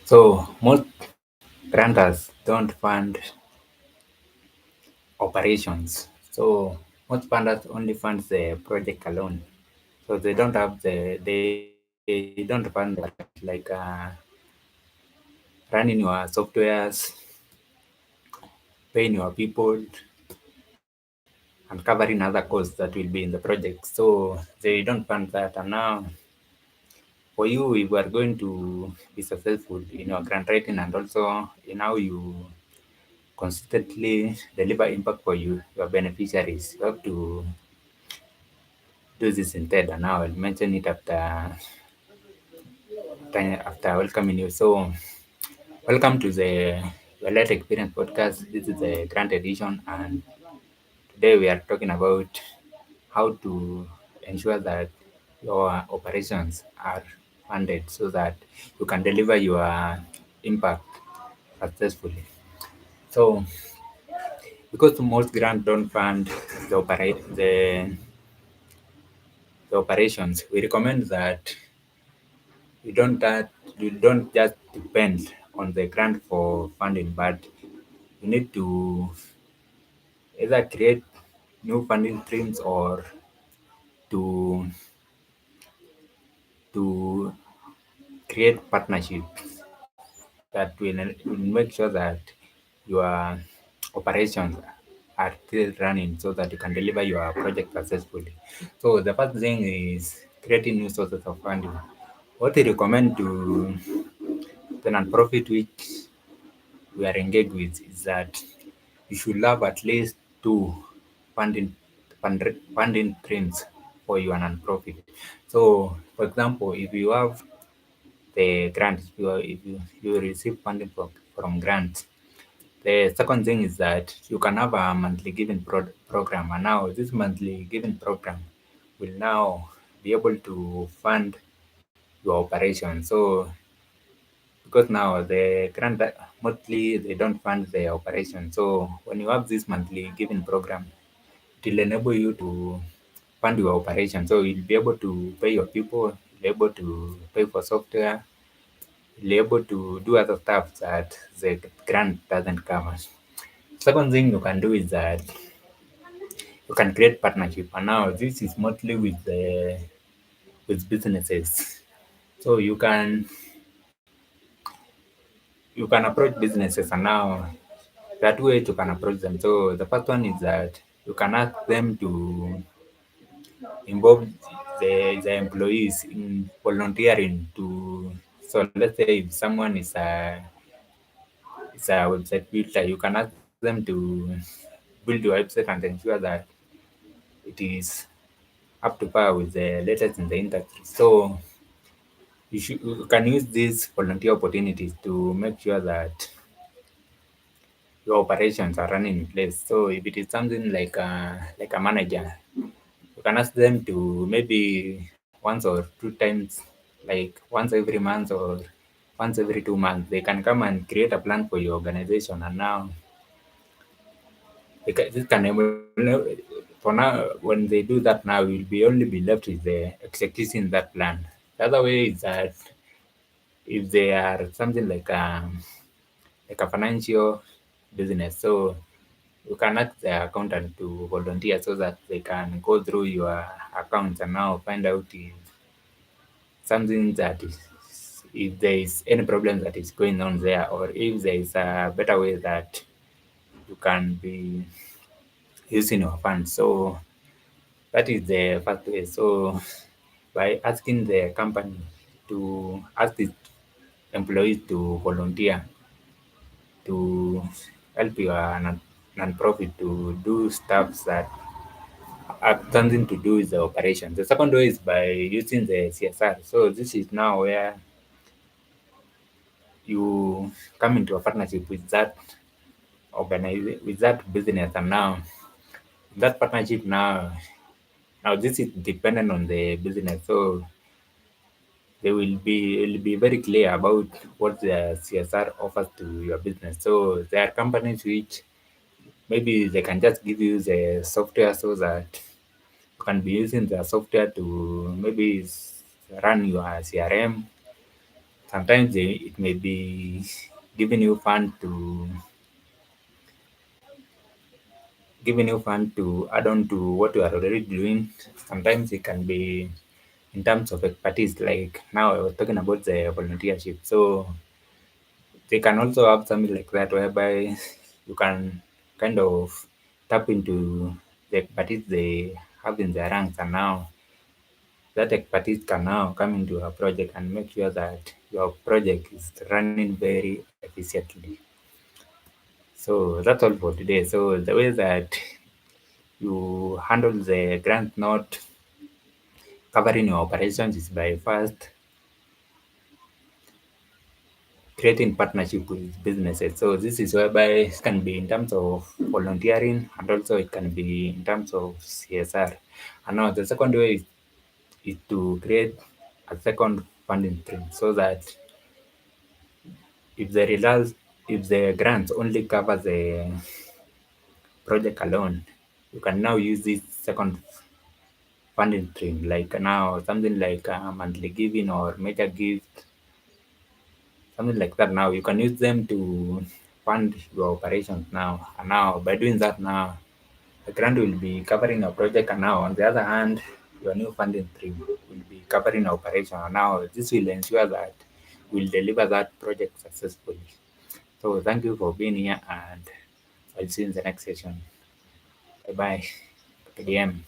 So most grantors don't fund operations. So most funders only fund the project alone. So they don't have they don't fund the operations like running your softwares, paying your people, and covering other costs that will be in the project. So they don't fund that. And now for you, if you are going to be successful in your grant writing and also in how you consistently deliver impact for your beneficiaries, you have to do this instead. And now I'll mention it after welcoming you. So welcome to the Your Life Experience podcast. This is the grant edition, and today we are talking about how to ensure that your operations are funded so that you can deliver your impact successfully. So, because most grants don't fund the operations, we recommend that you don't that you don't just depend on the grant for funding, but you need to either create new funding streams or to to create partnerships that will make sure that your operations are still running so that you can deliver your project successfully. So the first thing is creating new sources of funding. What we recommend to the non-profit which we are engaged with is that you should have at least two funding funding streams for your non-profit. So, for example, if you have the grants, if you receive funding from grants, the second thing is that you can have a monthly giving program, and now this monthly giving program will now be able to fund your operation. So because now the grant mostly they don't fund the operation. So when you have this monthly giving program, it will enable you to fund your operation. So you'll be able to pay your people, you'll be able to pay for software, you'll be able to do other stuff that the grant doesn't cover. Second thing you can do is that you can create partnership. And now this is mostly with businesses. So you can approach businesses, and now that way you can approach them. So the first one is that you can ask them to involve the employees in volunteering to. So let's say if someone is a website builder, you can ask them to build your website and ensure that it is up to par with the latest in the industry. So you can use these volunteer opportunities to make sure that your operations are running in place. So if it is something like a manager, you can ask them to maybe once or two times, like once every month or once every 2 months, they can come and create a plan for your organization. And now this can for now when they do that now, you'll be only be left with the executing that plan. The other way is that if they are something like a financial business, so you can ask the accountant to volunteer so that they can go through your accounts and now find out if something that is if there is any problem that is going on there, or if there is a better way that you can be using your funds. So that is the first way. So by asking the company to ask the employees to volunteer to help your non-profit to do stuff that have something to do with the operation. The second way is by using the CSR. So this is now where you come into a partnership with that with that business, and now that partnership now this is dependent on the business. So they will be very clear about what the CSR offers to your business. So there are companies which maybe they can just give you the software so that you can be using the software to maybe run your CRM, Sometimes it may be giving you fund to add on to what you are already doing. Sometimes it can be in terms of expertise, like now I was talking about the volunteership. So they can also have something like that whereby you can kind of tap into the expertise they have in their ranks, and now that expertise can now come into your project and make sure that your project is running very efficiently. So that's all for today. So the way that you handle the grant not covering your operations is by first creating partnership with businesses. So this is whereby it can be in terms of volunteering, and also it can be in terms of CSR. And now the second way is to create a second funding stream, so that if the results, if the grants only cover the project alone, you can now use this second funding stream, like now something like monthly giving or major gift, something like that. Now you can use them to fund your operations now. And now by doing that now, the grant will be covering your project, and now on the other hand, your new funding stream will be covering your operation. And now this will ensure that we'll deliver that project successfully. So thank you for being here, and I'll see you in the next session. Bye bye. KDM.